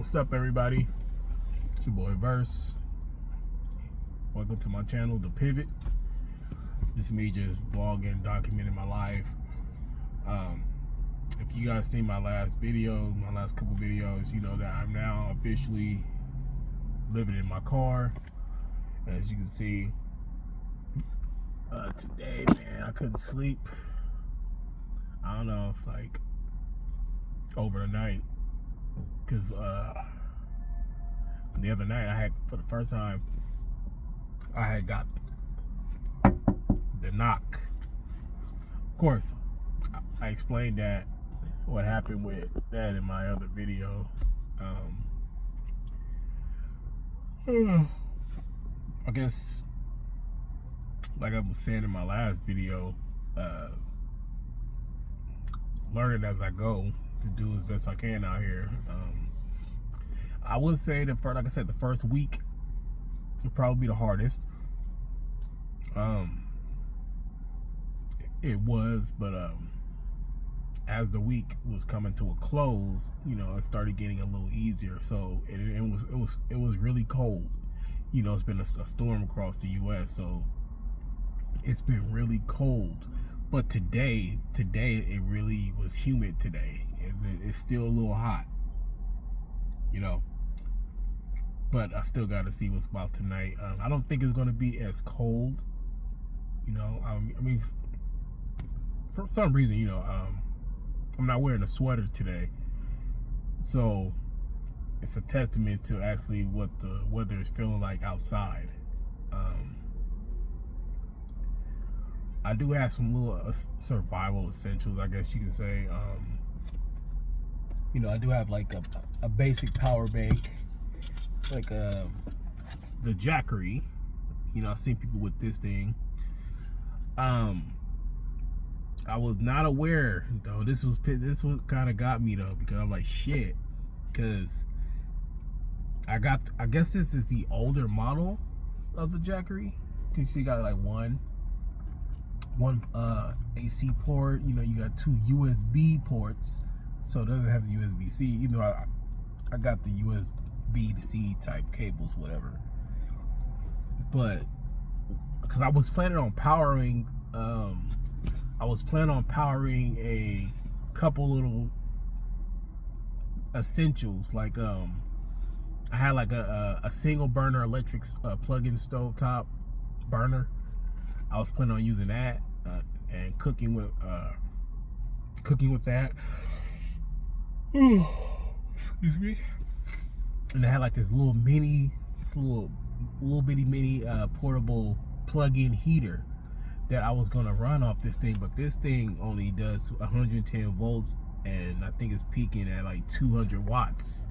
What's up, everybody? It's your boy Verse. Welcome to my channel, The Pivot. This is me just vlogging, documenting my life. If you guys seen my last couple videos, you know that I'm now officially living in my car. As you can see, today, man, I couldn't sleep. I don't know, it's like over the night. Because the other night, for the first time, I had got the knock. Of course, I explained what happened with that in my other video. I guess, like I was saying in my last video, learning as I go to do as best I can out here. I would say that, like I said, the first week would probably be the hardest. It was, but as the week was coming to a close, you know, it started getting a little easier. So it was really cold. You know, it's been a storm across the U.S., so it's been really cold. But today it really was humid today. It's still a little hot, you know. But I still got to see what's about tonight. I don't think it's going to be as cold, you know. I mean, for some reason, you know, I'm not wearing a sweater today. So it's a testament to actually what the weather is feeling like outside. I do have some little survival essentials, I guess you can say. You know, I do have like a basic power bank, like the Jackery. You know, I've seen people with this thing. I was not aware though. This was kind of got me though, because I'm like, shit, because I guess this is the older model of the Jackery. You see, you got like one AC port. You know, you got two USB ports, so it doesn't have the USB-C. You know, I got the USB to C type cables, whatever. But because I was planning on powering, a couple little essentials. Like I had like a single burner electric plug-in stovetop burner. I was planning on using that and cooking with that. Excuse me. And I had like this little bitty mini portable plug-in heater that I was gonna run off this thing, but this thing only does 110 volts, and I think it's peaking at like 200 watts.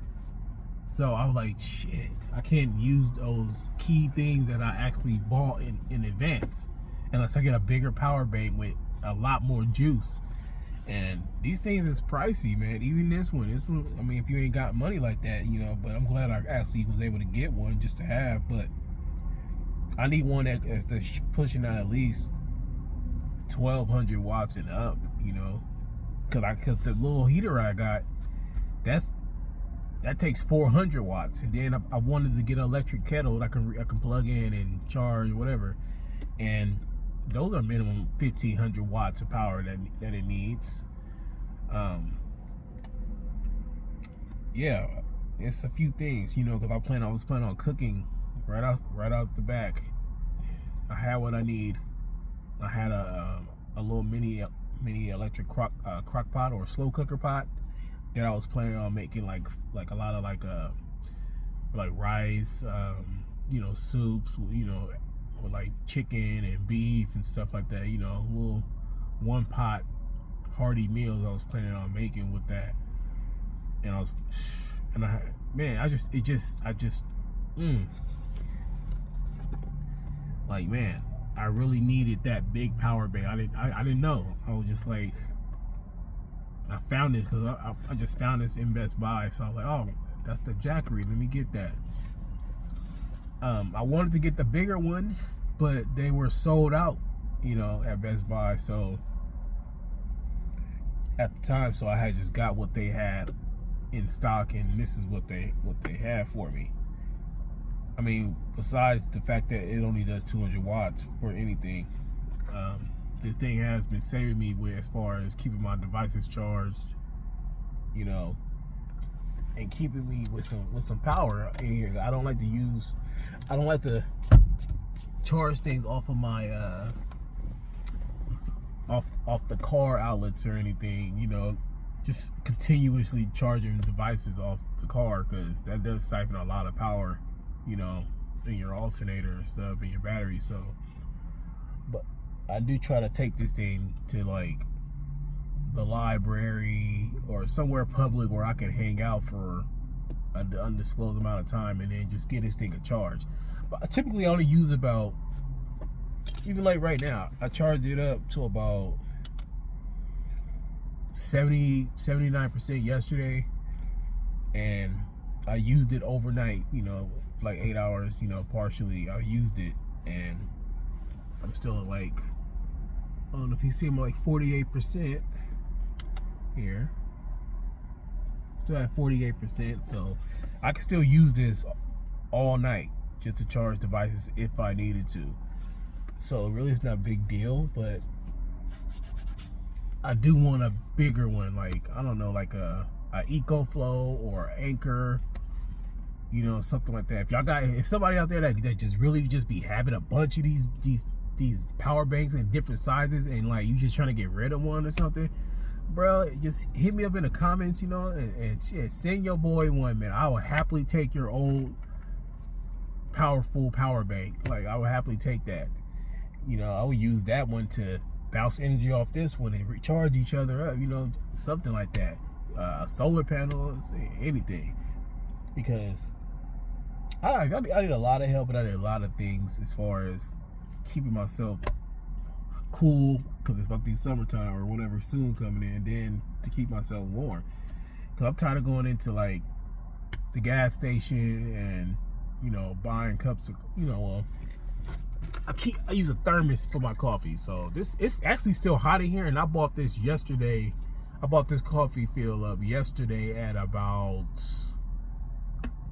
So I was like, shit, I can't use those key things that I actually bought in advance unless I get a bigger power bank with a lot more juice. And these things is pricey, man. Even this one, I mean, if you ain't got money like that, you know, but I'm glad I actually was able to get one just to have. But I need one that's pushing out at least 1,200 watts and up, you know, because the little heater I got, that takes 400 watts. And then I wanted to get an electric kettle that I can plug in and charge, whatever. And those are minimum 1,500 watts of power that it needs. Yeah, it's a few things, you know, because I was planning on cooking right out the back. I had what I need. I had a little mini electric crock pot or slow cooker pot that I was planning on making like a lot of like rice, you know, soups, you know, with like chicken and beef and stuff like that, you know, little one pot hearty meals I was planning on making with that. And like, man, I really needed that big power bank. I didn't know. I was just like, I found this because I just found this in Best Buy. So I was like, oh, that's the Jackery. Let me get that. I wanted to get the bigger one, but they were sold out, you know, at Best Buy. So at the time, so I had just got what they had in stock, and this is what they have for me. I mean, besides the fact that it only does 200 watts for anything, this thing has been saving me with as far as keeping my devices charged, you know, and keeping me with some power in here. I don't like to charge things off of my off the car outlets or anything, you know, just continuously charging devices off the car, because that does siphon a lot of power, you know, in your alternator and stuff, in your battery. So, but I do try to take this thing to like the library or somewhere public where I can hang out for an undisclosed amount of time, and then just get this thing a charge. But I typically only use about, even like right now, I charged it up to about 79% yesterday, and I used it overnight, you know, for like 8 hours, you know, partially. I used it, and I'm still at like, I don't know if you see, I'm like 48% here. Still at 48%, so I can still use this all night just to charge devices if I needed to. So really, it's not a big deal, but I do want a bigger one, like, I don't know, like a EcoFlow or Anchor, you know, something like that. If somebody out there that just really just be having a bunch of these power banks in different sizes, and like you just trying to get rid of one or something, bro, just hit me up in the comments, you know, and shit, send your boy one, man. I will happily take your old powerful power bank. Like, I would happily take that. You know, I would use that one to bounce energy off this one and recharge each other up, you know, something like that. Solar panels, anything. Because I need a lot of help, but I did a lot of things as far as keeping myself cool, because it's about to be summertime or whatever soon coming in, and then to keep myself warm. Because I'm tired of going into like the gas station and, you know, buying cups of, you know, I use a thermos for my coffee. So it's actually still hot in here, and I bought this yesterday. I bought this coffee fill up yesterday at about,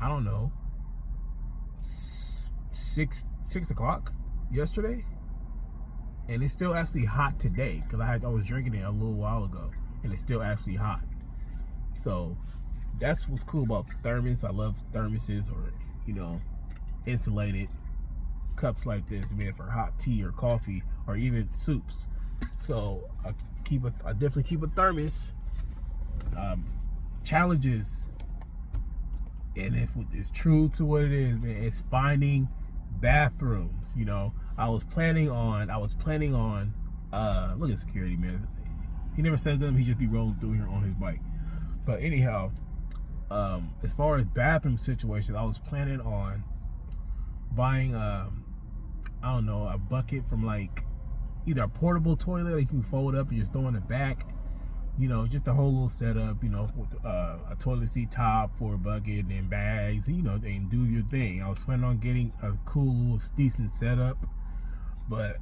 I don't know, 6 o'clock yesterday, and it's still actually hot today, because I was drinking it a little while ago, and it's still actually hot. So that's what's cool about thermos. I love thermoses, or, you know, insulated cups like this, made for hot tea or coffee or even soups. So I definitely keep a thermos. Challenges, and if it's true to what it is, man, it's finding bathrooms. You know, I was planning on look at security, man. He never said them, he just be rolling through here on his bike. But anyhow, as far as bathroom situations, I was planning on buying I don't know, a bucket from like either a portable toilet that you can fold up and just throw in the back, you know, just a whole little setup, you know, with a toilet seat top for a bucket and then bags, you know, and do your thing. I was planning on getting a cool little decent setup, but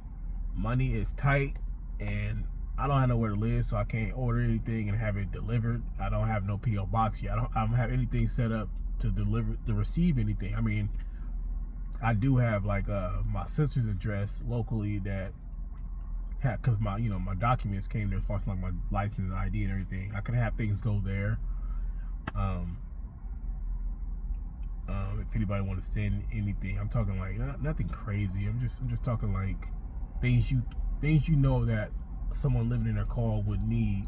money is tight, and I don't have nowhere to live, so I can't order anything and have it delivered. I don't have no P.O. box yet. I don't have anything set up to receive anything. I mean, I do have like my sister's address locally that had, because my, you know, my documents came there, like my license and ID and everything. I can have things go there. If anybody want to send anything, I'm talking like nothing crazy. I'm just talking like things you know that someone living in their car would need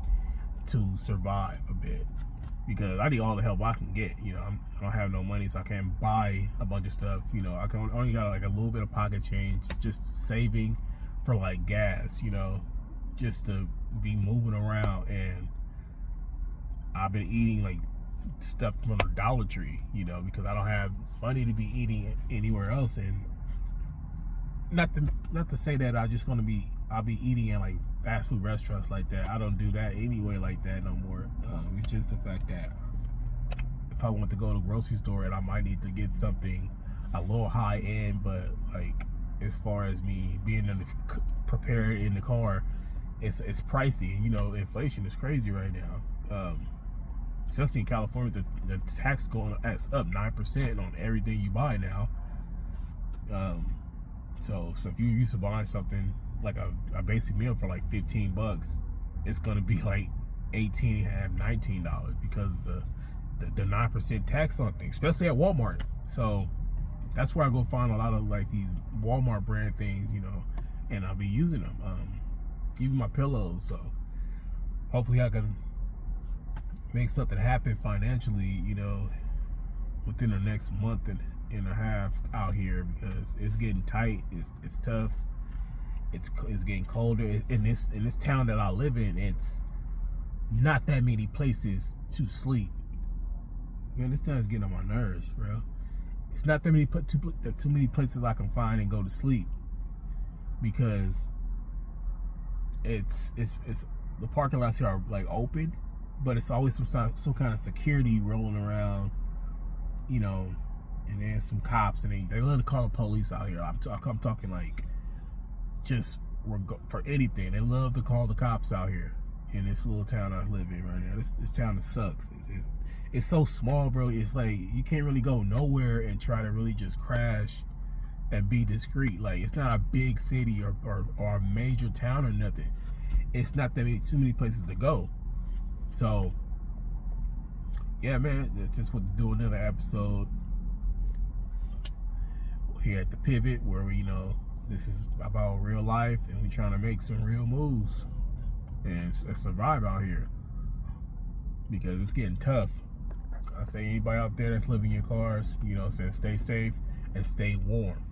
to survive a bit. Because I need all the help I can get. You know, I don't have no money, so I can't buy a bunch of stuff. You know, I can only got like a little bit of pocket change, just saving for like gas, you know, just to be moving around. And I've been eating like stuff from the Dollar Tree, you know, because I don't have money to be eating anywhere else. And not to say that I'll be eating at like fast food restaurants like that. I don't do that anyway like that no more. It's just the fact that if I want to go to the grocery store and I might need to get something a little high end, but like as far as me being prepared in the car, it's pricey. You know, inflation is crazy right now. especially in California, the tax going up 9% on everything you buy now. So if you're used to buying something like a basic meal for like $15, it's gonna be like $18.50, $19 because the 9% tax on things, especially at Walmart. So that's where I go find a lot of like these Walmart brand things, you know, and I'll be using them. Even my pillows. So hopefully I can make something happen financially, you know, within the next month and a half out here, because it's getting tight. It's tough. It's getting colder in this town that I live in. It's not that many places to sleep. Man, this town's getting on my nerves, bro. It's not that many too many places I can find and go to sleep, because it's the parking lots here are like open, but it's always some kind of security rolling around, you know, and then some cops, and they love to call the police out here. I'm talking like just for anything. They love to call the cops out here in this little town I live in right now. This town sucks. It's so small, bro. It's like you can't really go nowhere and try to really just crash and be discreet. Like, it's not a big city or a major town or nothing. It's not that too many places to go. So yeah, man, just want to do another episode here at the Pivot, where we, you know, this is about real life and we're trying to make some real moves and survive out here, because it's getting tough. I say anybody out there that's living in your cars, you know, stay safe and stay warm.